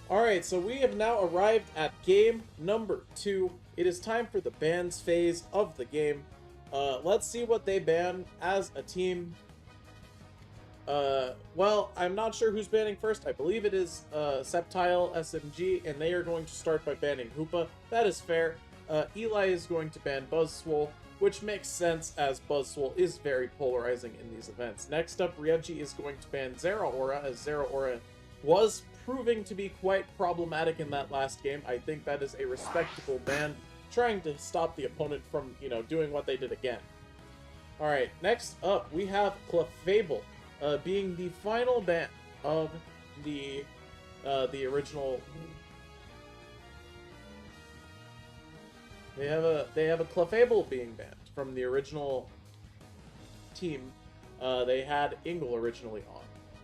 Alright, so we have now arrived at game number 2. It is time for the bans phase of the game. Let's see what they ban as a team. Well, I'm not sure who's banning first. I believe it is Septile SMG, and they are going to start by banning Hoopa. That is fair. Eli is going to ban Buzzswole, which makes sense as Buzzswole is very polarizing in these events. Next up, Ryevji is going to ban Zeraora, as Zeraora was proving to be quite problematic in that last game. I think that is a respectable ban, trying to stop the opponent from, doing what they did again. Alright, next up, we have Clefable, being the final ban of the original. They have a Clefable being banned from the original team. They had Ingle originally on.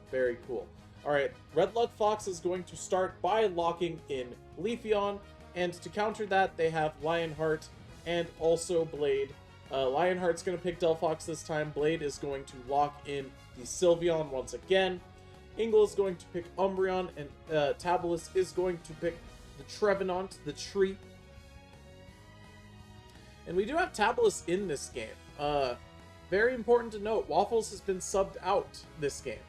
Very cool. Alright, Red Luck Fox is going to start by locking in Leafeon, and to counter that, they have Lionheart and also Blade. Lionheart's going to pick Delphox this time. Blade is going to lock in the Sylveon once again. Ingle is going to pick Umbreon, and Tabolis is going to pick the Trevenant, the tree. And we do have Tabolis in this game. Very important to note, Waffles has been subbed out this game.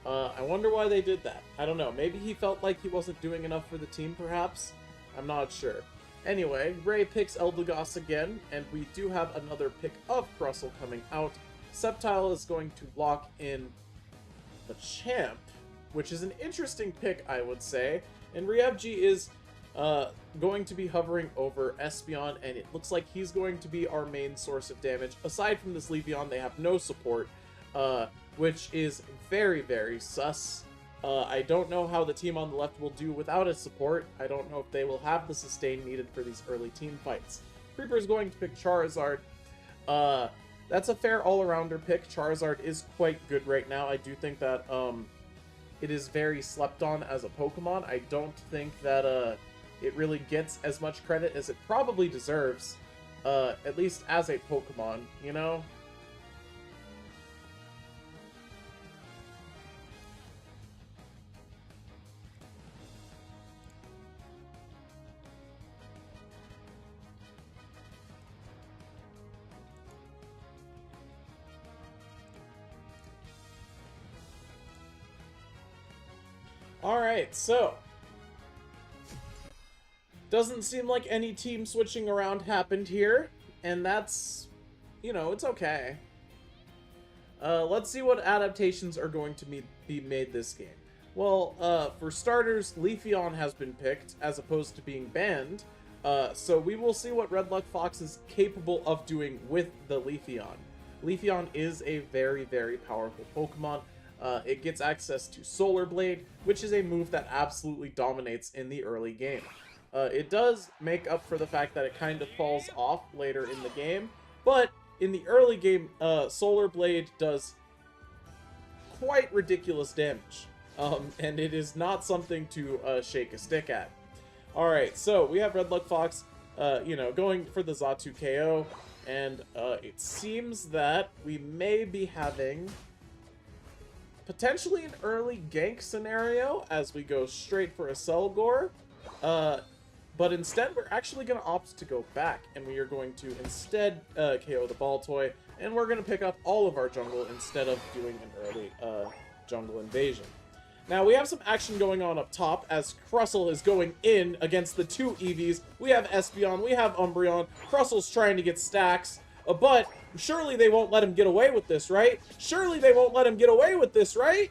I wonder why they did that. I don't know. Maybe he felt like he wasn't doing enough for the team, perhaps? I'm not sure. Anyway, Ray picks Eldegoss again, and we do have another pick of Crustle coming out. Septile is going to lock in the Champ, which is an interesting pick, I would say. And Ryevji is going to be hovering over Espeon, and it looks like he's going to be our main source of damage. Aside from this Leafeon, they have no support, which is very, very sus. I don't know how the team on the left will do without a support. I don't know if they will have the sustain needed for these early team fights. Creeper is going to pick Charizard. That's a fair all-arounder pick. Charizard is quite good right now. I do think that it is very slept on as a Pokemon. I don't think that it really gets as much credit as it probably deserves, at least as a Pokemon, you know? Alright, so doesn't seem like any team switching around happened here, and that's, it's okay. Let's see what adaptations are going to be made this game. Well, for starters, Leafeon has been picked as opposed to being banned, so we will see what Red Luck Fox is capable of doing with the Leafeon. Leafeon is a very, very powerful Pokemon. It gets access to Solar Blade, which is a move that absolutely dominates in the early game. It does make up for the fact that it kind of falls off later in the game, but in the early game, Solar Blade does quite ridiculous damage, and it is not something to shake a stick at. Alright, so we have Red Luck Fox, going for the Xatu KO, and it seems that we may be having potentially an early gank scenario as we go straight for a Selgor. But instead, we're actually going to opt to go back, and we are going to instead KO the Baltoy, and we're going to pick up all of our jungle instead of doing an early jungle invasion. Now, we have some action going on up top as Crustle is going in against the two EVs. We have Espeon, we have Umbreon. Crustle's trying to get stacks, but surely they won't let him get away with this, right? Surely they won't let him get away with this, right?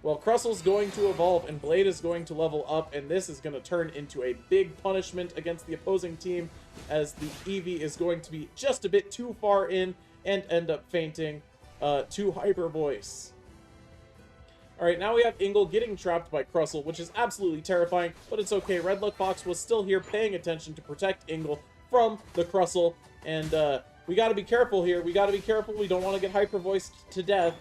Well, Crustle's going to evolve, and Blade is going to level up, and this is going to turn into a big punishment against the opposing team, as the Eevee is going to be just a bit too far in and end up fainting to Hyper Voice. Alright, now we have Ingle getting trapped by Crustle, which is absolutely terrifying, but it's okay. Red Luck Fox was still here paying attention to protect Ingle from the Crustle, and we gotta be careful here. We gotta be careful. We don't want to get Hyper Voiced to death.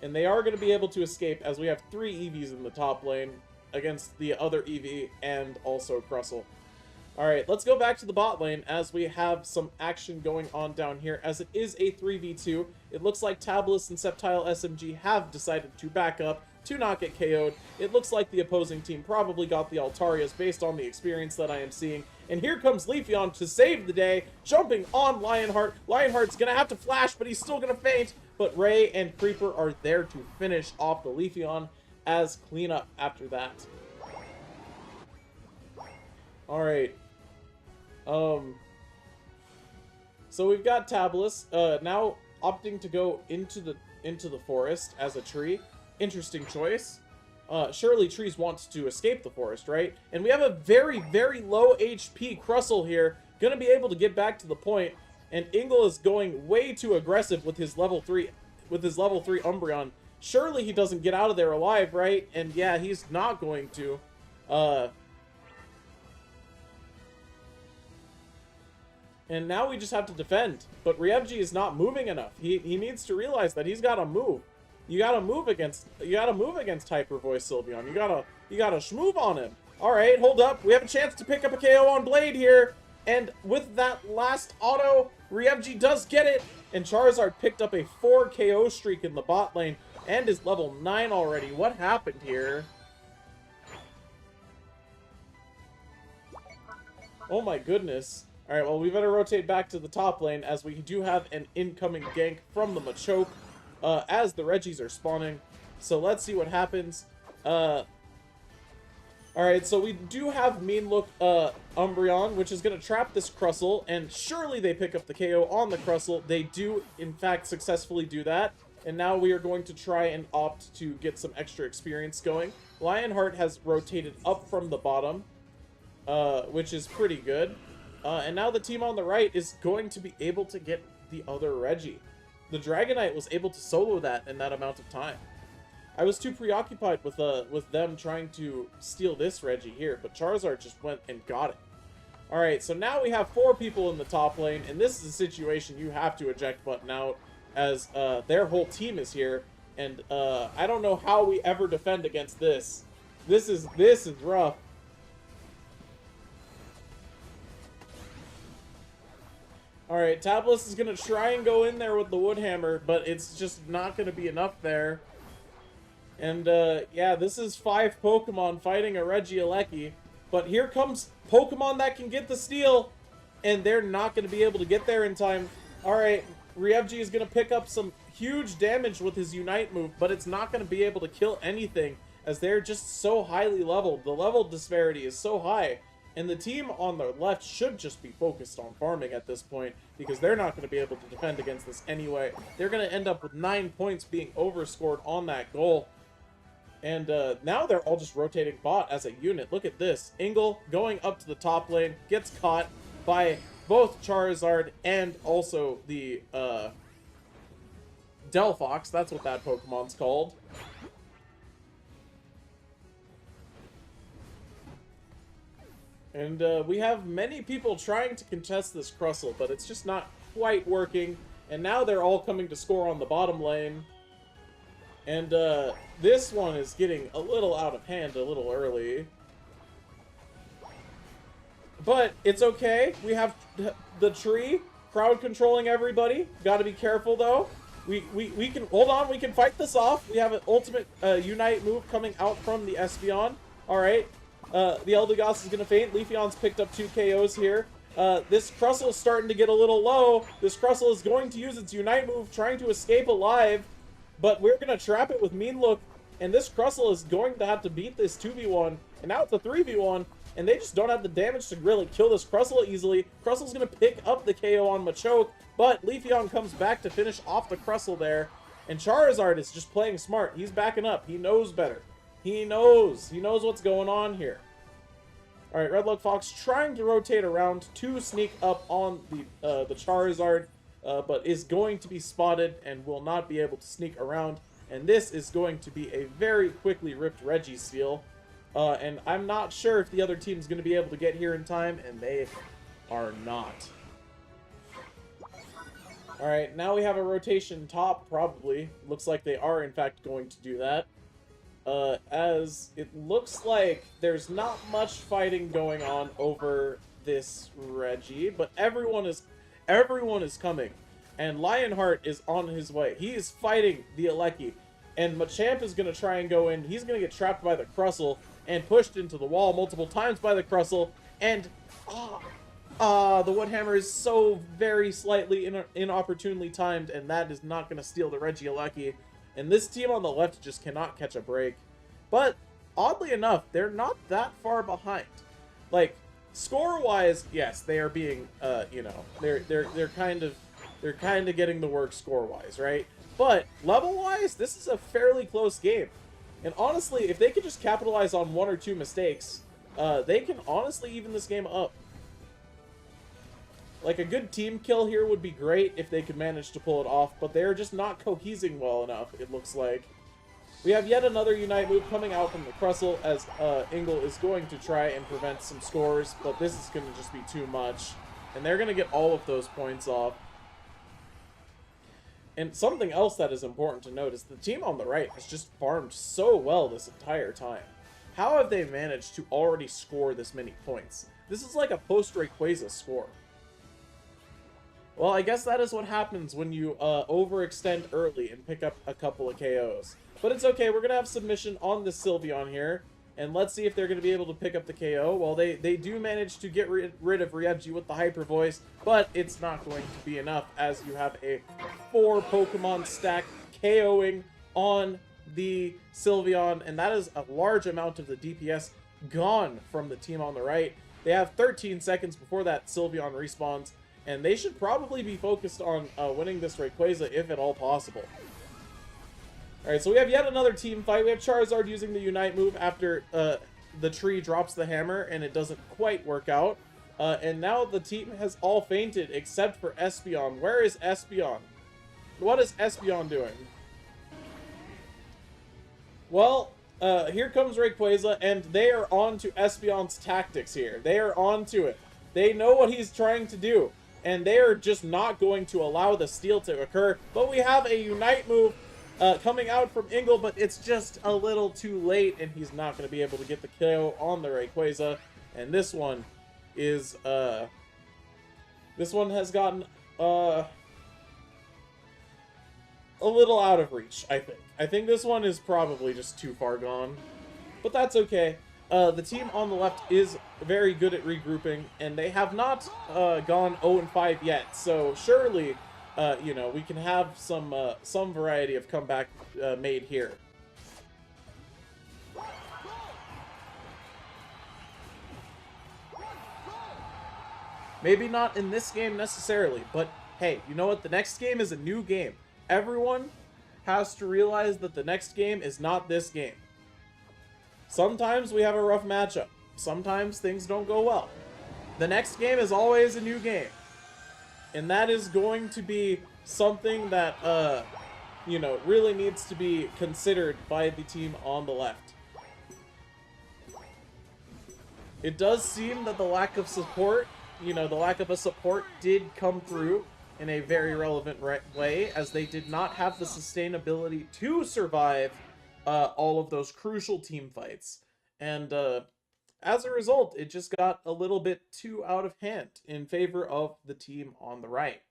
And they are going to be able to escape, as we have 3 EVs in the top lane against the other EV and also Crustle. Alright, let's go back to the bot lane as we have some action going on down here, as it is a 3v2. It looks like Tabolis and Septile SMG have decided to back up. to not get KO'd. It looks like the opposing team probably got the Altarias based on the experience that I am seeing. And here comes Leafeon to save the day, jumping on Lionheart. Lionheart's gonna have to flash, but he's still gonna faint. But Ray and Creeper are there to finish off the Leafeon as cleanup after that. Alright. So we've got Tabulus, now opting to go into the forest as a tree. Interesting choice. Surely trees want to escape the forest, right? And we have a very, very low HP Crustle here, gonna be able to get back to the point, and Ingle is going way too aggressive with his level 3 Umbreon. Surely he doesn't get out of there alive, right? And yeah, he's not going to. And now we just have to defend. But Ryevji is not moving enough. He needs to realize that he's got to move. You gotta move against Hyper Voice Sylveon. You gotta shmove on him. Alright, hold up. We have a chance to pick up a KO on Blade here. And with that last auto, Ryevji does get it. And Charizard picked up a 4 KO streak in the bot lane. And is level 9 already. What happened here? Oh my goodness. Alright, well, we better rotate back to the top lane, as we do have an incoming gank from the Machoke, as the Reggies are spawning. So let's see what happens. Alright, so we do have Mean Look Umbreon, which is going to trap this Crustle, and surely they pick up the KO on the Crustle. They do, in fact, successfully do that. And now we are going to try and opt to get some extra experience going. Lionheart has rotated up from the bottom, which is pretty good. And now the team on the right is going to be able to get the other Reggie. The Dragonite was able to solo that in that amount of time. I was too preoccupied with them trying to steal this Reggie here, but Charizard just went and got it. Alright, so now we have 4 people in the top lane, and this is a situation you have to eject button out, as their whole team is here, and I don't know how we ever defend against this. This is rough. Alright, Tabulus is going to try and go in there with the Woodhammer, but it's just not going to be enough there. And, yeah, this is 5 Pokemon fighting a Regieleki. But here comes Pokemon that can get the steal, and they're not going to be able to get there in time. Alright, Ryevji is going to pick up some huge damage with his Unite move, but it's not going to be able to kill anything, as they're just so highly leveled. The level disparity is so high. And the team on the left should just be focused on farming at this point, because they're not going to be able to defend against this anyway. They're going to end up with 9 points being overscored on that goal. And now they're all just rotating bot as a unit. Look at this. Ingle going up to the top lane, gets caught by both Charizard and also the Delphox. That's what that Pokemon's called. And we have many people trying to contest this Crustle, but it's just not quite working. And now they're all coming to score on the bottom lane. And this one is getting a little out of hand a little early. But it's okay. We have the tree crowd controlling everybody. Got to be careful, though. We can... Hold on, we can fight this off. We have an ultimate Unite move coming out from the Espeon. Alright. The Eldegoss is going to faint. Leafeon's picked up 2 KOs here. This Crustle is starting to get a little low. This Crustle is going to use its Unite move, trying to escape alive. But we're going to trap it with Mean Look. And this Crustle is going to have to beat this 2v1. And now it's a 3v1. And they just don't have the damage to really kill this Crustle easily. Crustle's going to pick up the KO on Machoke. But Leafeon comes back to finish off the Crustle there. And Charizard is just playing smart. He's backing up. He knows better. He knows what's going on here. Alright, Redlug Fox trying to rotate around to sneak up on the Charizard, but is going to be spotted and will not be able to sneak around. And this is going to be a very quickly ripped Regiseal. And I'm not sure if the other team is going to be able to get here in time, and they are not. Alright, now we have a rotation top, probably. Looks like they are, in fact, going to do that. As it looks like there's not much fighting going on over this Reggie, but everyone is coming, and Lionheart is on his way. He is fighting the Aleki. And Machamp is going to try and go in. He's going to get trapped by the Crustle and pushed into the wall multiple times by the Crustle. And, the Wood Hammer is so very slightly inopportunely timed, and that is not going to steal the Regieleki. And this team on the left just cannot catch a break. But, oddly enough, they're not that far behind. Like, score-wise, yes, they are being, you know, they're kind of getting the work score-wise, right? But level-wise, this is a fairly close game. And honestly, if they could just capitalize on 1 or 2 mistakes, they can honestly even this game up. Like, a good team kill here would be great if they could manage to pull it off, but they're just not cohesing well enough, it looks like. We have yet another Unite move coming out from the Crustle, as Ingle is going to try and prevent some scores, but this is going to just be too much. And they're going to get all of those points off. And something else that is important to note is the team on the right has just farmed so well this entire time. How have they managed to already score this many points? This is like a post-Rayquaza score. Well, I guess that is what happens when you overextend early and pick up a couple of KOs. But it's okay, we're going to have submission on the Sylveon here. And let's see if they're going to be able to pick up the KO. Well, they do manage to get rid of Ryuji with the Hyper Voice, but it's not going to be enough as you have a 4 Pokemon stack KOing on the Sylveon. And that is a large amount of the DPS gone from the team on the right. They have 13 seconds before that Sylveon respawns. And they should probably be focused on winning this Rayquaza if at all possible. Alright, so we have yet another team fight. We have Charizard using the Unite move after the tree drops the hammer and it doesn't quite work out. And now the team has all fainted except for Espeon. Where is Espeon? What is Espeon doing? Well, here comes Rayquaza, and they are on to Espeon's tactics here. They are on to it. They know what he's trying to do. And they are just not going to allow the steal to occur. But we have a Unite move coming out from Ingle, but it's just a little too late, and he's not going to be able to get the KO on the Rayquaza. And this one is, this one has gotten, a little out of reach, I think. I think this one is probably just too far gone. But that's okay. The team on the left is very good at regrouping, and they have not gone 0-5 yet. So surely, you know, we can have some variety of comeback made here. Maybe not in this game necessarily, but hey, you know what? The next game is a new game. Everyone has to realize that the next game is not this game. Sometimes we have a rough matchup. Sometimes things don't go well. The next game is always a new game. And that is going to be something that, you know, really needs to be considered by the team on the left. It does seem that the lack of support, you know, the lack of a support did come through in a very relevant way, as they did not have the sustainability to survive all of those crucial team fights. And as a result, it just got a little bit too out of hand in favor of the team on the right.